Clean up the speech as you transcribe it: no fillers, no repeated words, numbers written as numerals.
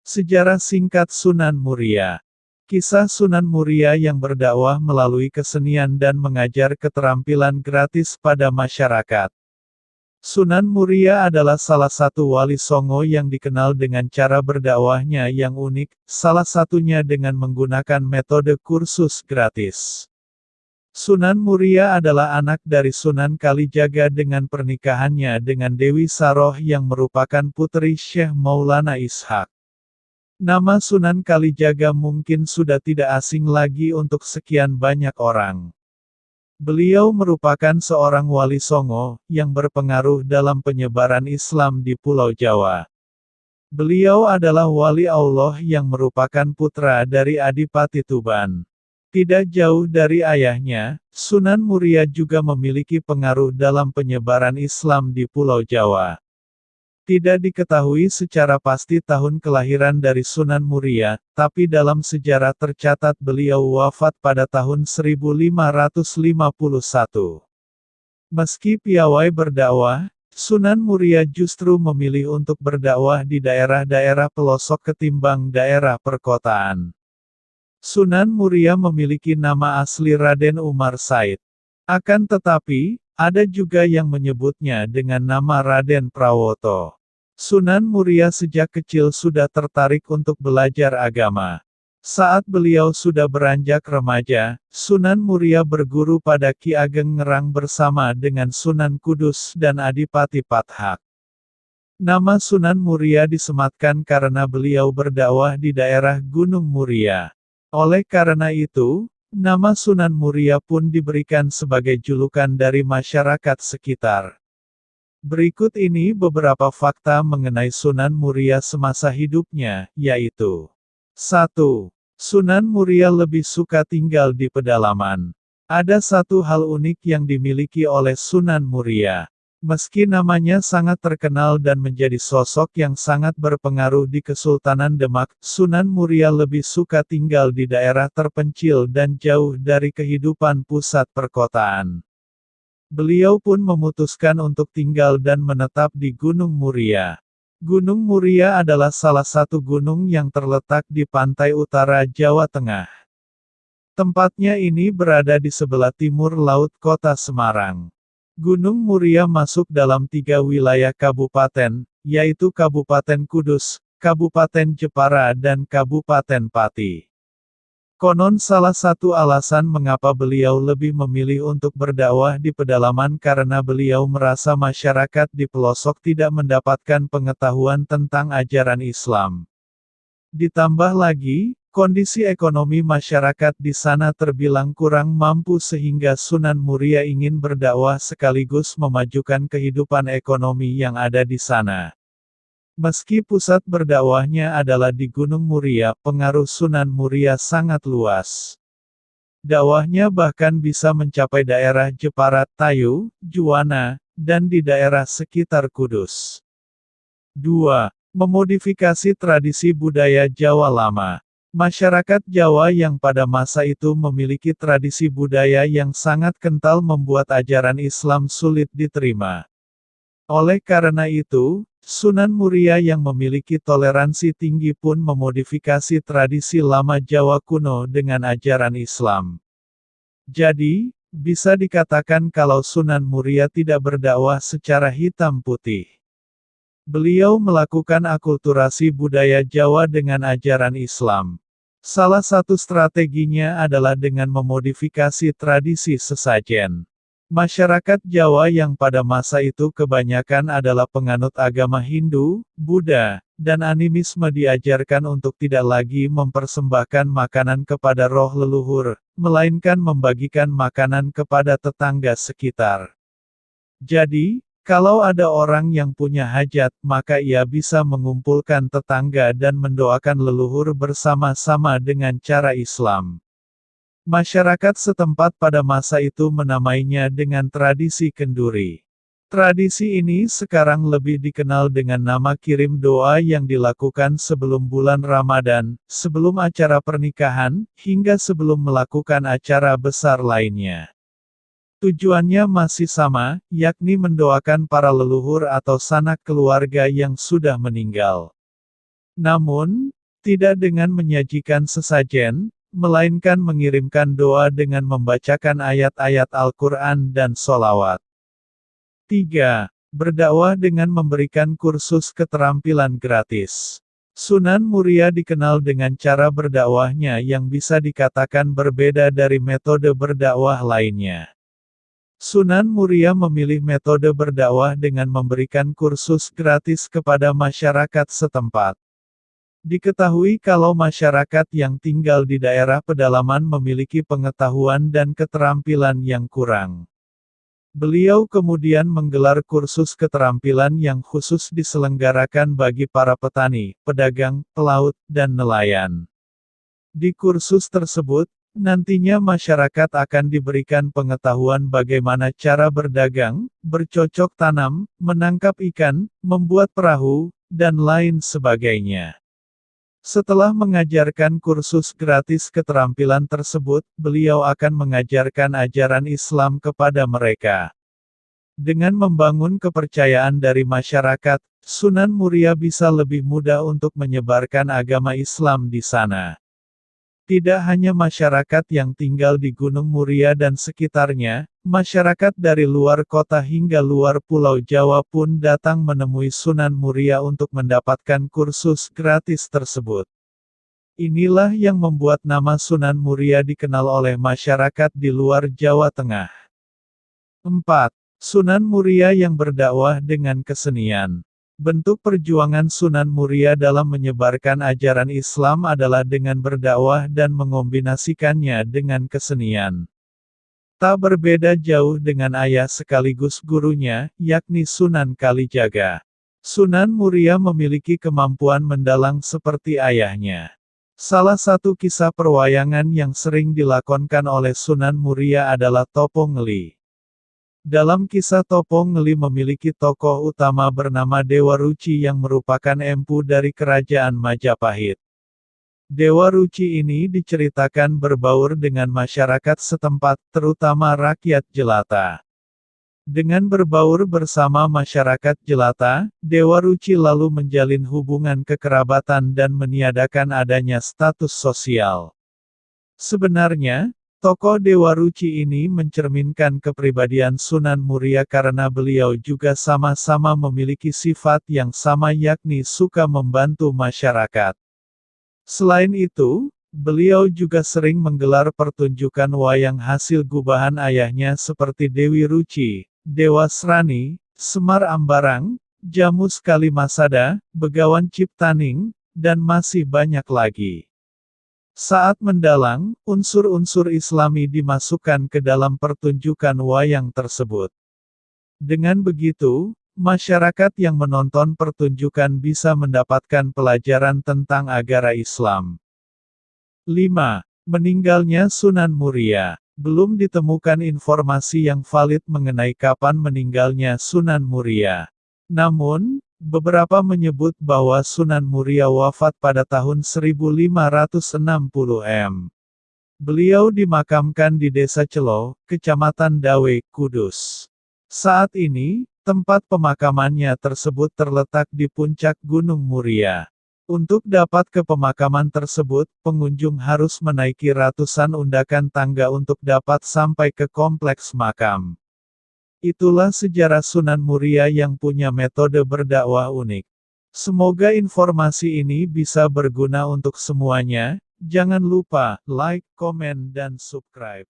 Sejarah singkat Sunan Muria. Kisah Sunan Muria yang berdakwah melalui kesenian dan mengajar keterampilan gratis pada masyarakat. Sunan Muria adalah salah satu wali Songo yang dikenal dengan cara berdakwahnya yang unik, salah satunya dengan menggunakan metode kursus gratis. Sunan Muria adalah anak dari Sunan Kalijaga dengan pernikahannya dengan Dewi Saroh yang merupakan putri Syekh Maulana Ishaq. Nama Sunan Kalijaga mungkin sudah tidak asing lagi untuk sekian banyak orang. Beliau merupakan seorang wali Songo, yang berpengaruh dalam penyebaran Islam di Pulau Jawa. Beliau adalah wali Allah yang merupakan putra dari Adipati Tuban. Tidak jauh dari ayahnya, Sunan Muria juga memiliki pengaruh dalam penyebaran Islam di Pulau Jawa. Tidak diketahui secara pasti tahun kelahiran dari Sunan Muria, tapi dalam sejarah tercatat beliau wafat pada tahun 1551. Meski piawai berdakwah, Sunan Muria justru memilih untuk berdakwah di daerah-daerah pelosok ketimbang daerah perkotaan. Sunan Muria memiliki nama asli Raden Umar Said. Akan tetapi, ada juga yang menyebutnya dengan nama Raden Prawoto. Sunan Muria sejak kecil sudah tertarik untuk belajar agama. Saat beliau sudah beranjak remaja, Sunan Muria berguru pada Ki Ageng Ngerang bersama dengan Sunan Kudus dan Adipati Pathak. Nama Sunan Muria disematkan karena beliau berdakwah di daerah Gunung Muria. Oleh karena itu, nama Sunan Muria pun diberikan sebagai julukan dari masyarakat sekitar. Berikut ini beberapa fakta mengenai Sunan Muria semasa hidupnya, yaitu 1. Sunan Muria lebih suka tinggal di pedalaman. Ada satu hal unik yang dimiliki oleh Sunan Muria. Meski namanya sangat terkenal dan menjadi sosok yang sangat berpengaruh di Kesultanan Demak, Sunan Muria lebih suka tinggal di daerah terpencil dan jauh dari kehidupan pusat perkotaan. Beliau pun memutuskan untuk tinggal dan menetap di Gunung Muria. Gunung Muria adalah salah satu gunung yang terletak di pantai utara Jawa Tengah. Tempatnya ini berada di sebelah timur laut kota Semarang. Gunung Muria masuk dalam 3 wilayah kabupaten, yaitu Kabupaten Kudus, Kabupaten Jepara dan Kabupaten Pati. Konon salah satu alasan mengapa beliau lebih memilih untuk berdakwah di pedalaman karena beliau merasa masyarakat di pelosok tidak mendapatkan pengetahuan tentang ajaran Islam. Ditambah lagi, kondisi ekonomi masyarakat di sana terbilang kurang mampu sehingga Sunan Muria ingin berdakwah sekaligus memajukan kehidupan ekonomi yang ada di sana. Meski pusat berdakwahnya adalah di Gunung Muria, pengaruh Sunan Muria sangat luas. Dakwahnya bahkan bisa mencapai daerah Jepara, Tayu, Juwana, dan di daerah sekitar Kudus. 2. Memodifikasi tradisi budaya Jawa lama. Masyarakat Jawa yang pada masa itu memiliki tradisi budaya yang sangat kental membuat ajaran Islam sulit diterima. Oleh karena itu, Sunan Muria yang memiliki toleransi tinggi pun memodifikasi tradisi lama Jawa kuno dengan ajaran Islam. Jadi, bisa dikatakan kalau Sunan Muria tidak berdakwah secara hitam putih. Beliau melakukan akulturasi budaya Jawa dengan ajaran Islam. Salah satu strateginya adalah dengan memodifikasi tradisi sesajen. Masyarakat Jawa yang pada masa itu kebanyakan adalah penganut agama Hindu, Buddha, dan animisme diajarkan untuk tidak lagi mempersembahkan makanan kepada roh leluhur, melainkan membagikan makanan kepada tetangga sekitar. Jadi, kalau ada orang yang punya hajat, maka ia bisa mengumpulkan tetangga dan mendoakan leluhur bersama-sama dengan cara Islam. Masyarakat setempat pada masa itu menamainya dengan tradisi kenduri. Tradisi ini sekarang lebih dikenal dengan nama kirim doa yang dilakukan sebelum bulan Ramadan, sebelum acara pernikahan, hingga sebelum melakukan acara besar lainnya. Tujuannya masih sama, yakni mendoakan para leluhur atau sanak keluarga yang sudah meninggal. Namun, Tidak dengan menyajikan sesajen, melainkan mengirimkan doa dengan membacakan ayat-ayat Al-Quran dan sholawat. 3. Berdakwah dengan memberikan kursus keterampilan gratis. Sunan Muria dikenal dengan cara berdakwahnya yang bisa dikatakan berbeda dari metode berdakwah lainnya. Sunan Muria memilih metode berdakwah dengan memberikan kursus gratis kepada masyarakat setempat. Diketahui kalau masyarakat yang tinggal di daerah pedalaman memiliki pengetahuan dan keterampilan yang kurang. Beliau kemudian menggelar kursus keterampilan yang khusus diselenggarakan bagi para petani, pedagang, pelaut, dan nelayan. Di kursus tersebut, nantinya masyarakat akan diberikan pengetahuan bagaimana cara berdagang, bercocok tanam, menangkap ikan, membuat perahu, dan lain sebagainya. Setelah mengajarkan kursus gratis keterampilan tersebut, beliau akan mengajarkan ajaran Islam kepada mereka. Dengan membangun kepercayaan dari masyarakat, Sunan Muria bisa lebih mudah untuk menyebarkan agama Islam di sana. Tidak hanya masyarakat yang tinggal di Gunung Muria dan sekitarnya, masyarakat dari luar kota hingga luar Pulau Jawa pun datang menemui Sunan Muria untuk mendapatkan kursus gratis tersebut. Inilah yang membuat nama Sunan Muria dikenal oleh masyarakat di luar Jawa Tengah. 4. Sunan Muria yang berdakwah dengan kesenian. Bentuk perjuangan Sunan Muria dalam menyebarkan ajaran Islam adalah dengan berdakwah dan mengombinasikannya dengan kesenian. Tak berbeda jauh dengan ayah sekaligus gurunya, yakni Sunan Kalijaga. Sunan Muria memiliki kemampuan mendalang seperti ayahnya. Salah satu kisah perwayangan yang sering dilakonkan oleh Sunan Muria adalah Topo Ngeli. Dalam kisah Topo Ngeli memiliki tokoh utama bernama Dewa Ruci yang merupakan empu dari kerajaan Majapahit. Dewa Ruci ini diceritakan berbaur dengan masyarakat setempat, terutama rakyat jelata. Dengan berbaur bersama masyarakat jelata, Dewa Ruci lalu menjalin hubungan kekerabatan dan meniadakan adanya status sosial. Sebenarnya, tokoh Dewa Ruci ini mencerminkan kepribadian Sunan Muria karena beliau juga sama-sama memiliki sifat yang sama yakni suka membantu masyarakat. Selain itu, beliau juga sering menggelar pertunjukan wayang hasil gubahan ayahnya seperti Dewi Ruci, Dewa Srani, Semar Ambarang, Jamus Kalimasada, Begawan Ciptaning, dan masih banyak lagi. Saat mendalang, unsur-unsur Islami dimasukkan ke dalam pertunjukan wayang tersebut. Dengan begitu, masyarakat yang menonton pertunjukan bisa mendapatkan pelajaran tentang agama Islam. 5. Meninggalnya Sunan Muria. Belum ditemukan informasi yang valid mengenai kapan meninggalnya Sunan Muria. Namun, beberapa menyebut bahwa Sunan Muria wafat pada tahun 1560 m. Beliau dimakamkan di Desa Celo, Kecamatan Dawe, Kudus. Saat ini, tempat pemakamannya tersebut terletak di puncak Gunung Muria. Untuk dapat ke pemakaman tersebut, pengunjung harus menaiki ratusan undakan tangga untuk dapat sampai ke kompleks makam. Itulah sejarah Sunan Muria yang punya metode berdakwah unik. Semoga informasi ini bisa berguna untuk semuanya. Jangan lupa like, komen, dan subscribe.